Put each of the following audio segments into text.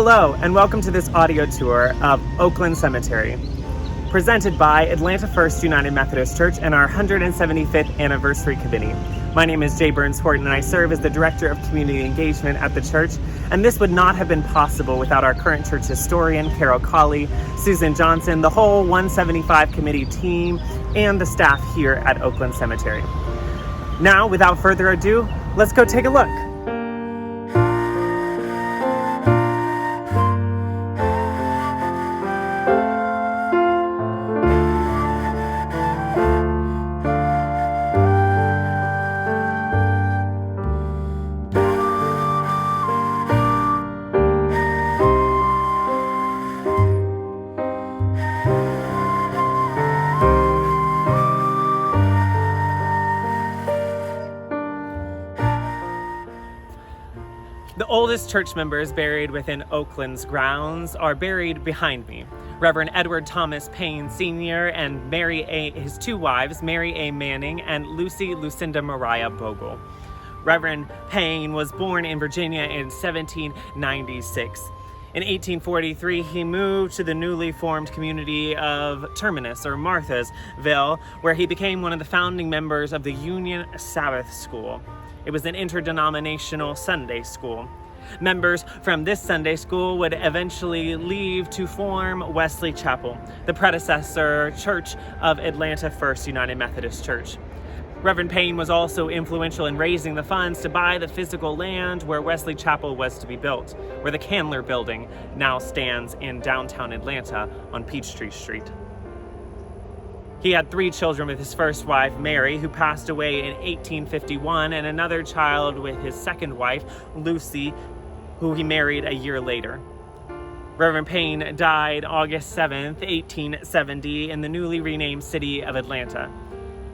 Hello, and welcome to this audio tour of Oakland Cemetery, presented by Atlanta First United Methodist Church and our 175th Anniversary Committee. My name is Jay Burns-Horton, and I serve as the Director of Community Engagement at the church, and this would not have been possible without our current church historian, Carol Colley, Susan Johnson, the whole 175 committee team, and the staff here at Oakland Cemetery. Now, without further ado, let's go take a look. The oldest church members buried within Oakland's grounds are buried behind me. Reverend Edward Thomas Payne Sr. and his two wives, Mary A. Manning and Lucy Lucinda Mariah Bogle. Reverend Payne was born in Virginia in 1796. In 1843, he moved to the newly formed community of Terminus, or Marthasville, where he became one of the founding members of the Union Sabbath School. It was an interdenominational Sunday school. Members from this Sunday school would eventually leave to form Wesley Chapel, the predecessor church of Atlanta First United Methodist Church. Reverend Payne was also influential in raising the funds to buy the physical land where Wesley Chapel was to be built, where the Candler Building now stands in downtown Atlanta on Peachtree Street. He had 3 children with his first wife, Mary, who passed away in 1851, and another child with his second wife, Lucy, who he married a year later. Reverend Payne died August 7th, 1870, in the newly renamed city of Atlanta,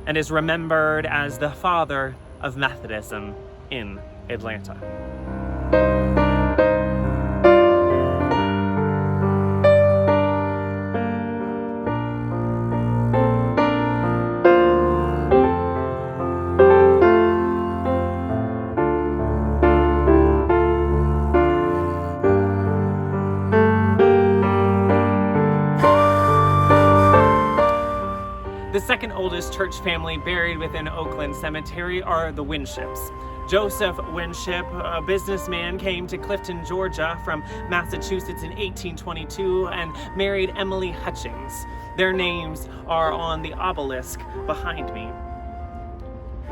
and is remembered as the father of Methodism in Atlanta. The second oldest church family buried within Oakland Cemetery are the Winships. Joseph Winship, a businessman, came to Clifton, Georgia from Massachusetts in 1822 and married Emily Hutchings. Their names are on the obelisk behind me.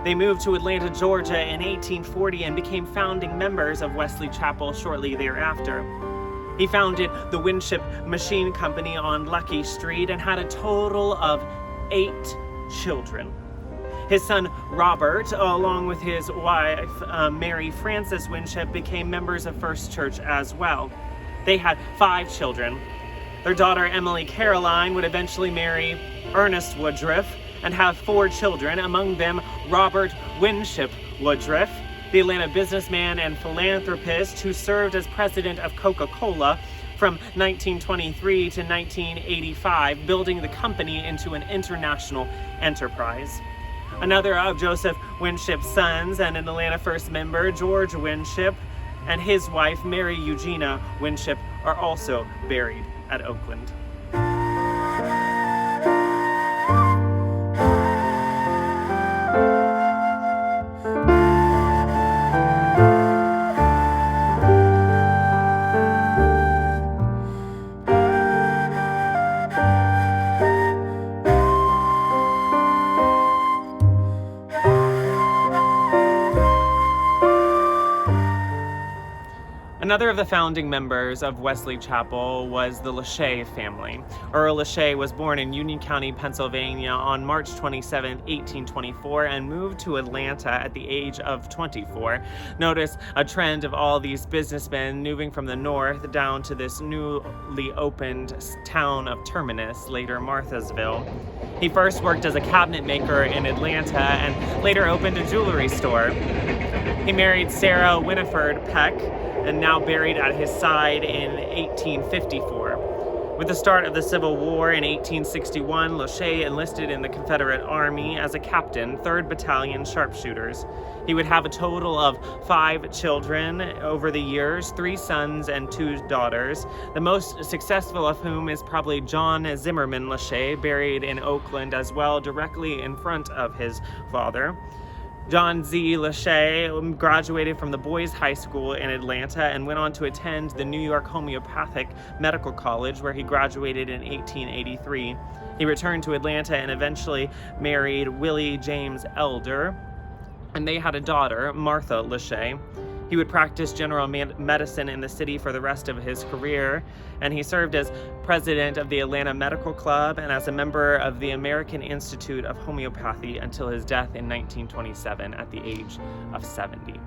They moved to Atlanta, Georgia in 1840 and became founding members of Wesley Chapel shortly thereafter. He founded the Winship Machine Company on Lucky Street and had a total of 8 children. His son Robert, along with his wife Mary Frances Winship, became members of First Church as well. They had 5 children. Their daughter Emily Caroline would eventually marry Ernest Woodruff and have 4 children, among them Robert Winship Woodruff, the Atlanta businessman and philanthropist who served as president of Coca-Cola from 1923 to 1985, building the company into an international enterprise. Another of Joseph Winship's sons and an Atlanta First member, George Winship, and his wife, Mary Eugenia Winship, are also buried at Oakland. Another of the founding members of Wesley Chapel was the Lachey family. Earl Lachey was born in Union County, Pennsylvania on March 27, 1824, and moved to Atlanta at the age of 24. Notice a trend of all these businessmen moving from the north down to this newly opened town of Terminus, later Marthasville. He first worked as a cabinet maker in Atlanta and later opened a jewelry store. He married Sarah Winifred Peck, and now buried at his side in 1854. With the start of the Civil War in 1861, Lachey enlisted in the Confederate Army as a captain, 3rd Battalion Sharpshooters. He would have a total of 5 children over the years, 3 sons and 2 daughters, the most successful of whom is probably John Zimmerman Lachey, buried in Oakland as well, directly in front of his father. John Z. Lachey graduated from the Boys High School in Atlanta and went on to attend the New York Homeopathic Medical College, where he graduated in 1883. He returned to Atlanta and eventually married Willie James Elder, and they had a daughter, Martha Lachey. He would practice general medicine in the city for the rest of his career, and he served as president of the Atlanta Medical Club and as a member of the American Institute of Homeopathy until his death in 1927 at the age of 70.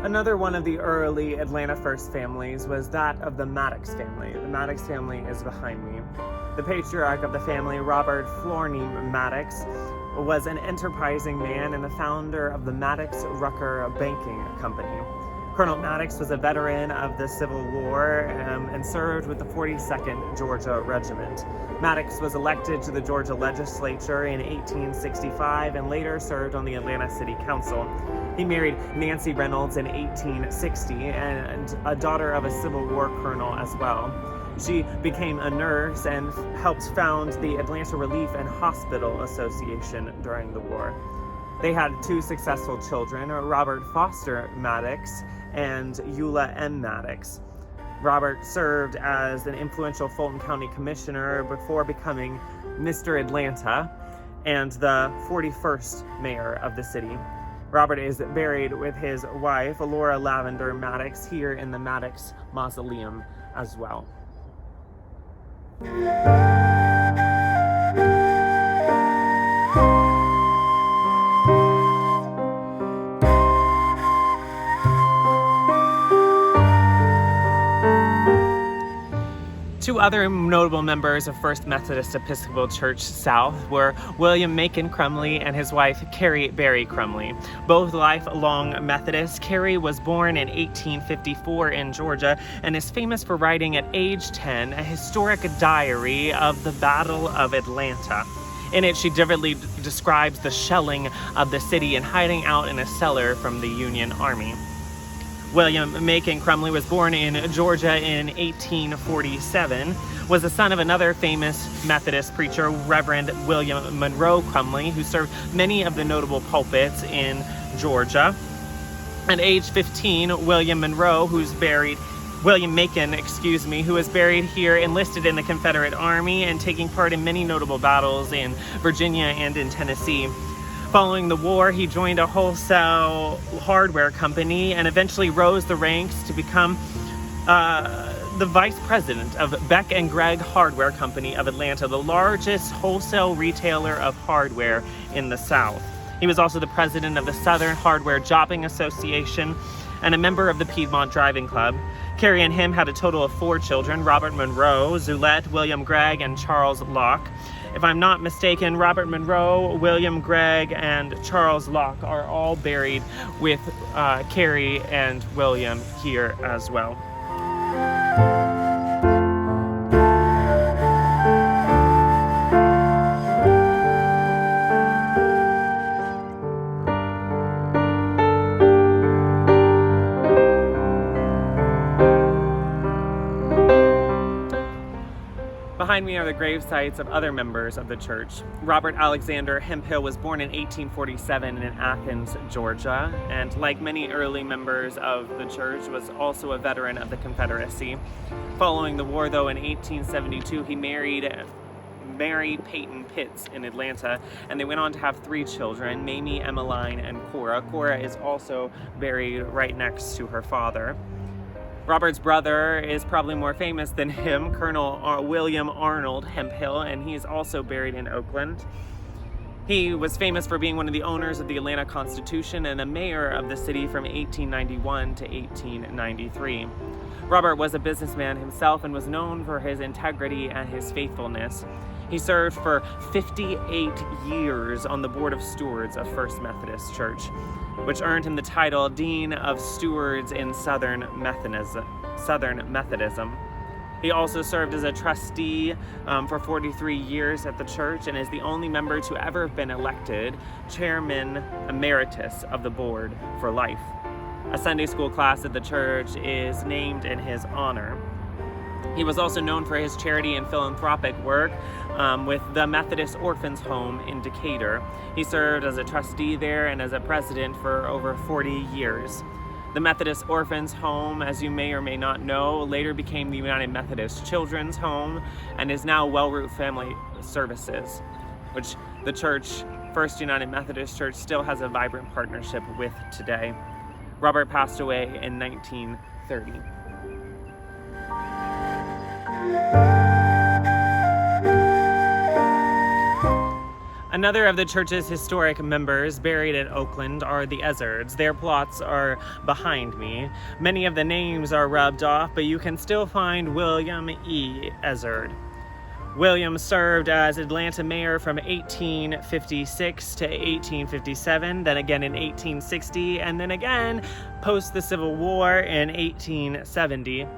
Another one of the early Atlanta First families was that of the Maddox family. The Maddox family is behind me. The patriarch of the family, Robert Flourney Maddox, was an enterprising man and the founder of the Maddox Rucker Banking Company. Colonel Maddox was a veteran of the Civil War and served with the 42nd Georgia Regiment. Maddox was elected to the Georgia legislature in 1865 and later served on the Atlanta City Council. He married Nancy Reynolds in 1860 and a daughter of a Civil War colonel as well. She became a nurse and helped found the Atlanta Relief and Hospital Association during the war. They had 2 successful children, Robert Foster Maddox and Eula M. Maddox. Robert served as an influential Fulton County Commissioner before becoming Mr. Atlanta and the 41st mayor of the city. Robert is buried with his wife, Laura Lavender Maddox, here in the Maddox Mausoleum as well. Two other notable members of First Methodist Episcopal Church South were William Macon Crumley and his wife, Carrie Berry Crumley. Both lifelong Methodists. Carrie was born in 1854 in Georgia and is famous for writing at age 10 a historic diary of the Battle of Atlanta. In it, she vividly describes the shelling of the city and hiding out in a cellar from the Union Army. William Macon Crumley was born in Georgia in 1847, was the son of another famous Methodist preacher, Reverend William Monroe Crumley, who served many of the notable pulpits in Georgia. At age 15, William Macon, who was buried here, enlisted in the Confederate Army and taking part in many notable battles in Virginia and in Tennessee. Following the war, he joined a wholesale hardware company and eventually rose the ranks to become the vice president of Beck and Gregg Hardware Company of Atlanta, the largest wholesale retailer of hardware in the South. He was also the president of the Southern Hardware Jobbing Association and a member of the Piedmont Driving Club. Carrie and him had a total of 4 children: Robert Monroe, Zulette, William Gregg, and Charles Locke. If I'm not mistaken, Robert Monroe, William Gregg, and Charles Locke are all buried with Carrie and William here as well. Behind me are the grave sites of other members of the church. Robert Alexander Hemphill was born in 1847 in Athens, Georgia, and like many early members of the church, was also a veteran of the Confederacy. Following the war, though, in 1872, he married Mary Payne Pitts in Atlanta, and they went on to have 3 children, Mamie, Emmeline, and Cora. Cora is also buried right next to her father. Robert's brother is probably more famous than him, Colonel William Arnold Hemphill, and he is also buried in Oakland. He was famous for being one of the owners of the Atlanta Constitution and a mayor of the city from 1891 to 1893. Robert was a businessman himself and was known for his integrity and his faithfulness. He served for 58 years on the Board of Stewards of First Methodist Church, which earned him the title Dean of Stewards in Southern Methodism. He also served as a trustee for 43 years at the church and is the only member to ever have been elected chairman emeritus of the board for life. A Sunday school class at the church is named in his honor. He was also known for his charity and philanthropic work with the Methodist Orphans Home in Decatur. He served as a trustee there and as a president for over 40 years. The Methodist Orphans Home, as you may or may not know, later became the United Methodist Children's Home and is now Wellroot Family Services, which the church, First United Methodist Church, still has a vibrant partnership with today. Robert passed away in 1930. Another of the church's historic members buried at Oakland are the Ezards. Their plots are behind me. Many of the names are rubbed off, but you can still find William E. Ezard. William served as Atlanta mayor from 1856 to 1857, then again in 1860, and then again post the Civil War in 1870,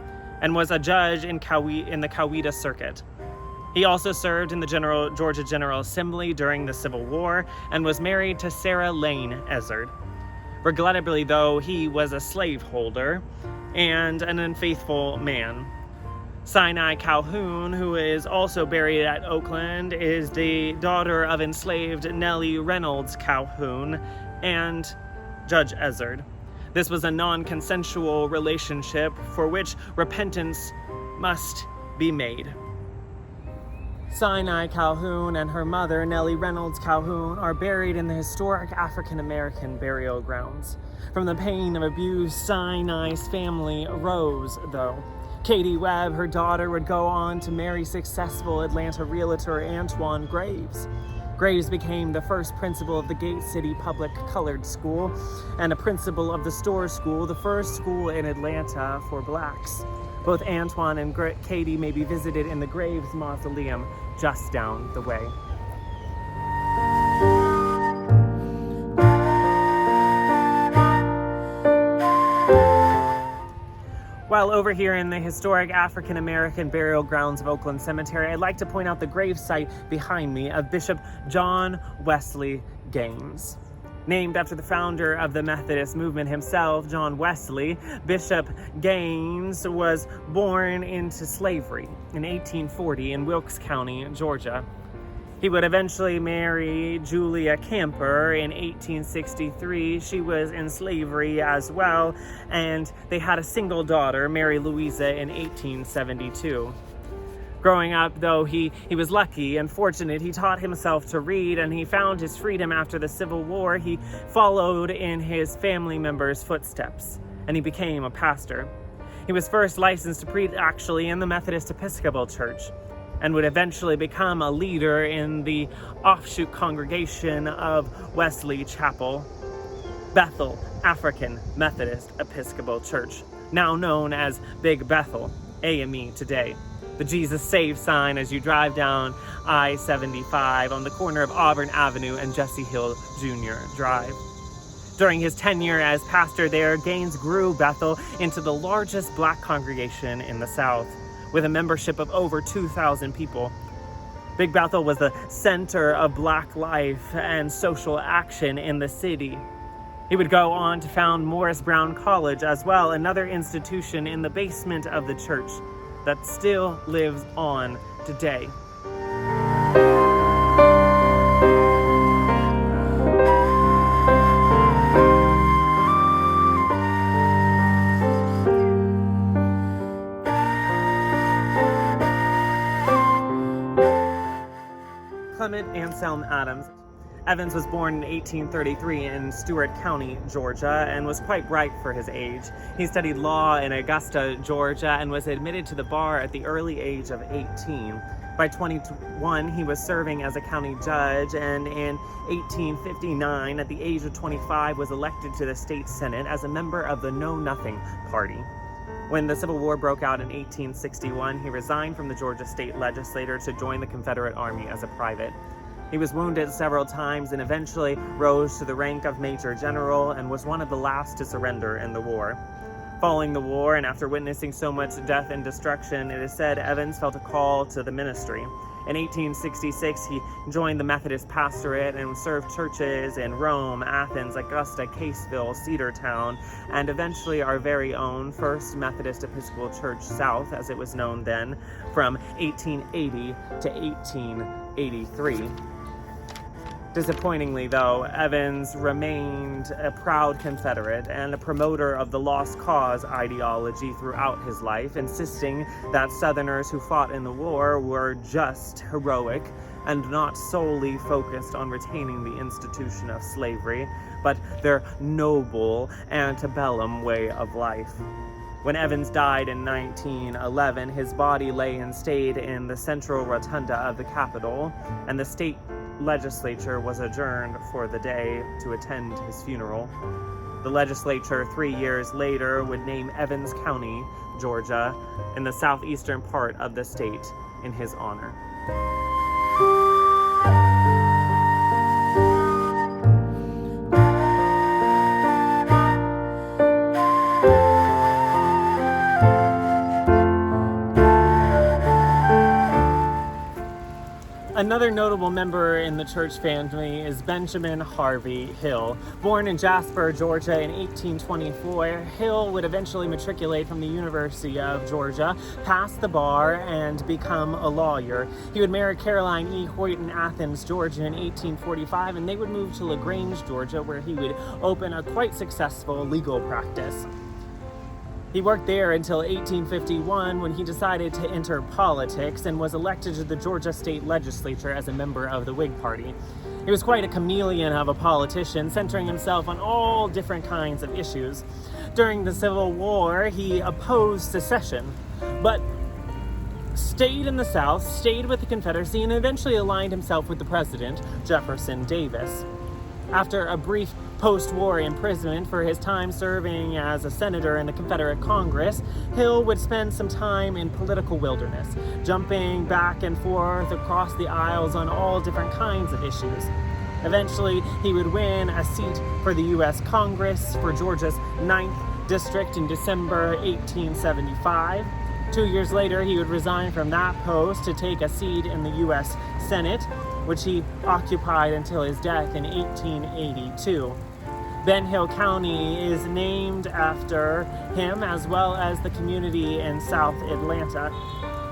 and was a judge in the Coweta Circuit. He also served in the Georgia General Assembly during the Civil War and was married to Sarah Lane Ezard. Regrettably, though, he was a slaveholder and an unfaithful man. Sinai Calhoun, who is also buried at Oakland, is the daughter of enslaved Nellie Reynolds Calhoun and Judge Ezard. This was a non-consensual relationship for which repentance must be made. Sinai Calhoun and her mother, Nellie Reynolds Calhoun, are buried in the historic African-American burial grounds. From the pain of abuse, Sinai's family arose, though. Katie Webb, her daughter, would go on to marry successful Atlanta realtor Antoine Graves. Graves became the first principal of the Gate City Public Colored School and a principal of the Storr School, the first school in Atlanta for blacks. Both Antoine and Katie may be visited in the Graves Mausoleum just down the way. While over here in the historic African-American burial grounds of Oakland Cemetery, I'd like to point out the grave site behind me of Bishop John Wesley Gaines. Named after the founder of the Methodist movement himself, John Wesley, Bishop Gaines was born into slavery in 1840 in Wilkes County, Georgia. He would eventually marry Julia Camper in 1863. She was in slavery as well, and they had a single daughter, Mary Louisa, in 1872. Growing up, though, he was lucky and fortunate. He taught himself to read, and he found his freedom after the Civil War. He followed in his family members' footsteps, and he became a pastor. He was first licensed to preach, actually, in the Methodist Episcopal Church, and would eventually become a leader in the offshoot congregation of Wesley Chapel, Bethel African Methodist Episcopal Church, now known as Big Bethel AME today. The Jesus Save sign as you drive down I-75 on the corner of Auburn Avenue and Jesse Hill Jr. Drive. During his tenure as pastor there, Gaines grew Bethel into the largest black congregation in the South, with a membership of over 2,000 people. Big Bethel was the center of black life and social action in the city. He would go on to found Morris Brown College as well, another institution in the basement of the church that still lives on today. Clement Anselm Adams. Evans was born in 1833 in Stewart County, Georgia, and was quite bright for his age. He studied law in Augusta, Georgia, and was admitted to the bar at the early age of 18. By 21, he was serving as a county judge, and in 1859, at the age of 25, was elected to the state senate as a member of the Know Nothing Party. When the Civil War broke out in 1861, he resigned from the Georgia state legislature to join the Confederate Army as a private. He was wounded several times and eventually rose to the rank of Major General and was one of the last to surrender in the war. Following the war, and after witnessing so much death and destruction, it is said Evans felt a call to the ministry. In 1866, he joined the Methodist pastorate and served churches in Rome, Athens, Augusta, Caseville, Cedartown, and eventually our very own First Methodist Episcopal Church South, as it was known then, from 1880 to 1883. Disappointingly, though, Evans remained a proud Confederate and a promoter of the lost cause ideology throughout his life, insisting that Southerners who fought in the war were just heroic and not solely focused on retaining the institution of slavery, but their noble antebellum way of life. When Evans died in 1911, his body lay and stayed in the central rotunda of the Capitol, and the state legislature was adjourned for the day to attend his funeral. The legislature 3 years later would name Evans County, Georgia, in the southeastern part of the state in his honor. Another notable member in the church family is Benjamin Harvey Hill. Born in Jasper, Georgia in 1824, Hill would eventually matriculate from the University of Georgia, pass the bar, and become a lawyer. He would marry Caroline E. Hoyt in Athens, Georgia in 1845, and they would move to LaGrange, Georgia, where he would open a quite successful legal practice. He worked there until 1851 when he decided to enter politics and was elected to the Georgia state legislature as a member of the Whig Party. He was quite a chameleon of a politician, centering himself on all different kinds of issues. During the Civil War, he opposed secession, but stayed in the South, stayed with the Confederacy, and eventually aligned himself with the president, Jefferson Davis. After a brief post-war imprisonment for his time serving as a senator in the Confederate Congress, Hill would spend some time in political wilderness, jumping back and forth across the aisles on all different kinds of issues. Eventually, he would win a seat for the U.S. Congress for Georgia's 9th District in December 1875. 2 years later, he would resign from that post to take a seat in the U.S. Senate, which he occupied until his death in 1882. Ben Hill County is named after him, as well as the community in South Atlanta.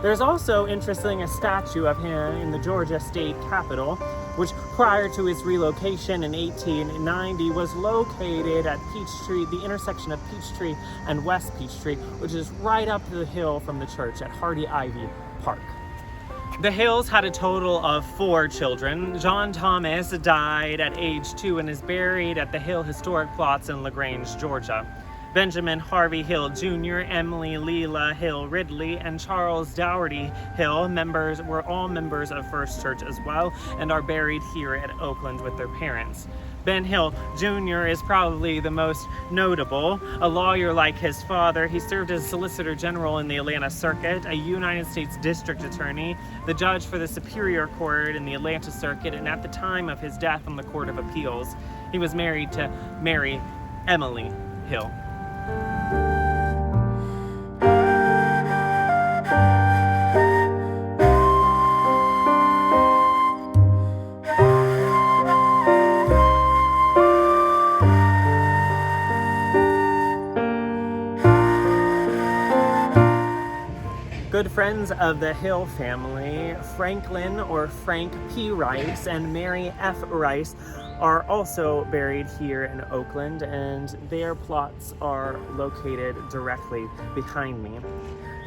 There's also, interestingly, a statue of him in the Georgia State Capitol, which prior to his relocation in 1890 was located at Peachtree, the intersection of Peachtree and West Peachtree, which is right up the hill from the church at Hardy Ivy Park. The Hills had a total of 4 children. John Thomas died at age 2 and is buried at the Hill Historic Plots in LaGrange, Georgia. Benjamin Harvey Hill Jr., Emily Leela Hill Ridley, and Charles Dougherty Hill were all members of First Church as well, and are buried here at Oakland with their parents. Ben Hill Jr. is probably the most notable. A lawyer like his father, he served as Solicitor General in the Atlanta Circuit, a United States District Attorney, the judge for the Superior Court in the Atlanta Circuit, and at the time of his death on the Court of Appeals, he was married to Mary Emily Hill. Good friends of the Hill family, Franklin or Frank P. Rice and Mary F. Rice, are also buried here in Oakland, and their plots are located directly behind me.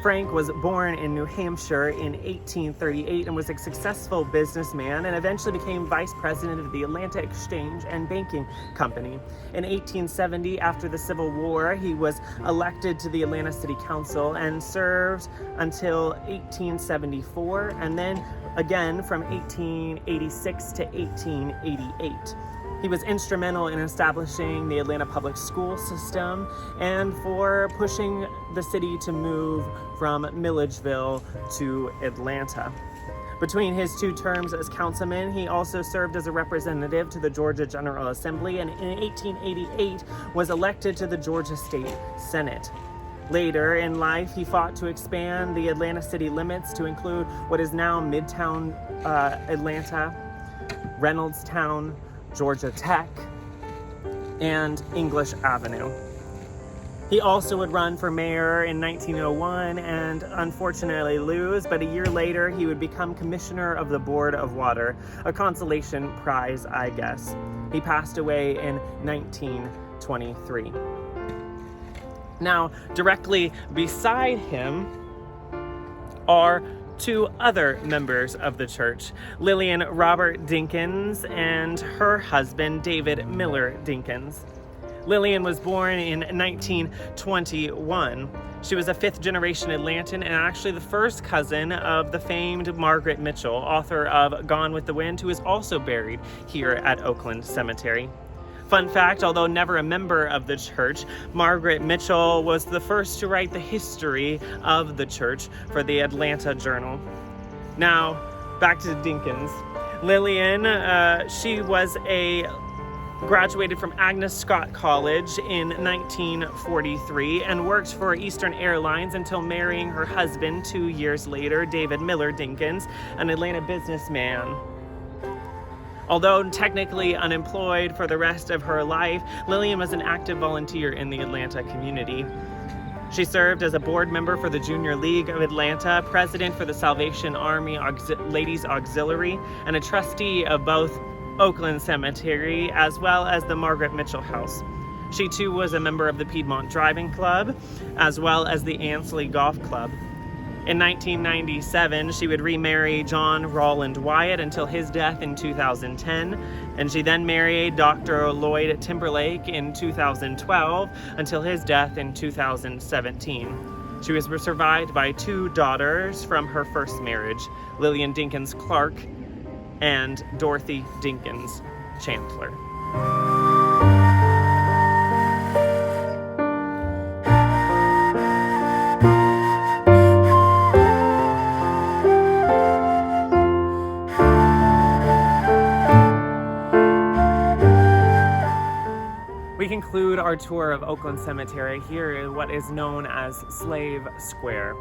Frank was born in New Hampshire in 1838 and was a successful businessman and eventually became vice president of the Atlanta Exchange and Banking Company. In 1870, after the Civil War, he was elected to the Atlanta City Council and served until 1874, and then again from 1886 to 1888. He was instrumental in establishing the Atlanta public school system and for pushing the city to move from Milledgeville to Atlanta. Between his 2 terms as councilman, he also served as a representative to the Georgia General Assembly, and in 1888 was elected to the Georgia State Senate. Later in life, he fought to expand the Atlanta city limits to include what is now Midtown Atlanta, Reynoldstown, Georgia Tech, and English Avenue. He also would run for mayor in 1901 and unfortunately lose, but a year later he would become commissioner of the Board of Water, a consolation prize, I guess. He passed away in 1923. Now, directly beside him are 2 other members of the church, Lillian Robert Dinkins and her husband, David Miller Dinkins. Lillian was born in 1921. She was a 5th-generation Atlantan and actually the first cousin of the famed Margaret Mitchell, author of Gone with the Wind, who is also buried here at Oakland Cemetery. Fun fact, although never a member of the church, Margaret Mitchell was the first to write the history of the church for the Atlanta Journal. Now, back to Dinkins. Lillian, she was graduated from Agnes Scott College in 1943 and worked for Eastern Airlines until marrying her husband 2 years later, David Miller Dinkins, an Atlanta businessman. Although technically unemployed for the rest of her life, Lillian was an active volunteer in the Atlanta community. She served as a board member for the Junior League of Atlanta, president for the Salvation Army Ladies Auxiliary, and a trustee of both Oakland Cemetery as well as the Margaret Mitchell House. She too was a member of the Piedmont Driving Club as well as the Ansley Golf Club. In 1997, she would remarry John Rowland Wyatt until his death in 2010, and she then married Dr. Lloyd Timberlake in 2012 until his death in 2017. She was survived by 2 daughters from her first marriage, Lillian Dinkins Clark and Dorothy Dinkins Chandler. We conclude our tour of Oakland Cemetery here in what is known as Slave Square.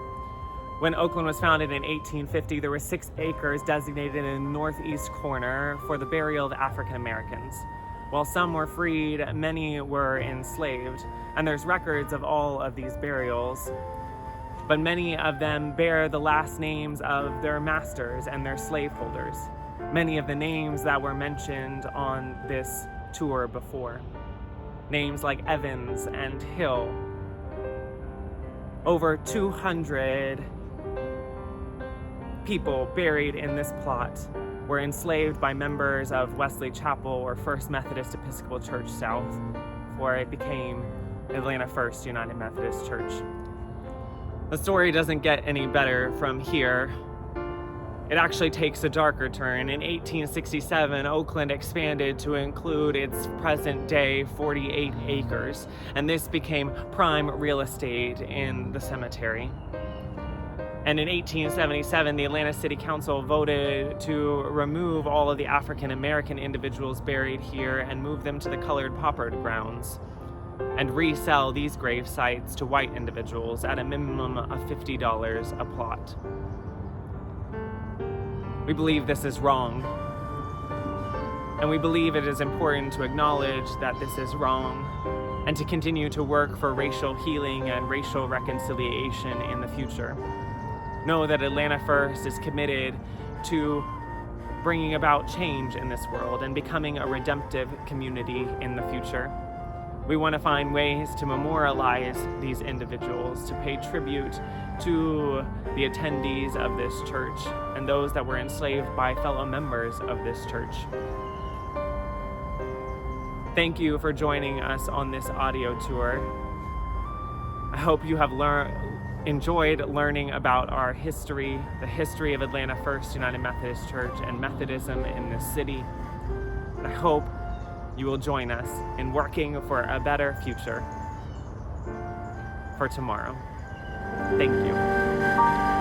When Oakland was founded in 1850, there were 6 acres designated in the northeast corner for the burial of African Americans. While some were freed, many were enslaved, and there's records of all of these burials, but many of them bear the last names of their masters and their slaveholders. Many of the names that were mentioned on this tour before. Names like Evans and Hill. Over 200 people buried in this plot were enslaved by members of Wesley Chapel or First Methodist Episcopal Church South, before it became Atlanta First United Methodist Church. The story doesn't get any better from here. It actually takes a darker turn. In 1867, Oakland expanded to include its present-day 48 acres, and this became prime real estate in the cemetery. And in 1877, the Atlanta City Council voted to remove all of the African American individuals buried here and move them to the colored pauper grounds and resell these grave sites to white individuals at a minimum of $50 a plot. We believe this is wrong, and we believe it is important to acknowledge that this is wrong and to continue to work for racial healing and racial reconciliation in the future. Know that Atlanta First is committed to bringing about change in this world and becoming a redemptive community in the future. We want to find ways to memorialize these individuals, to pay tribute to the attendees of this church and those that were enslaved by fellow members of this church. Thank you for joining us on this audio tour. I hope you have enjoyed learning about our history, the history of Atlanta First United Methodist Church and Methodism in this city. I hope you will join us in working for a better future for tomorrow. Thank you.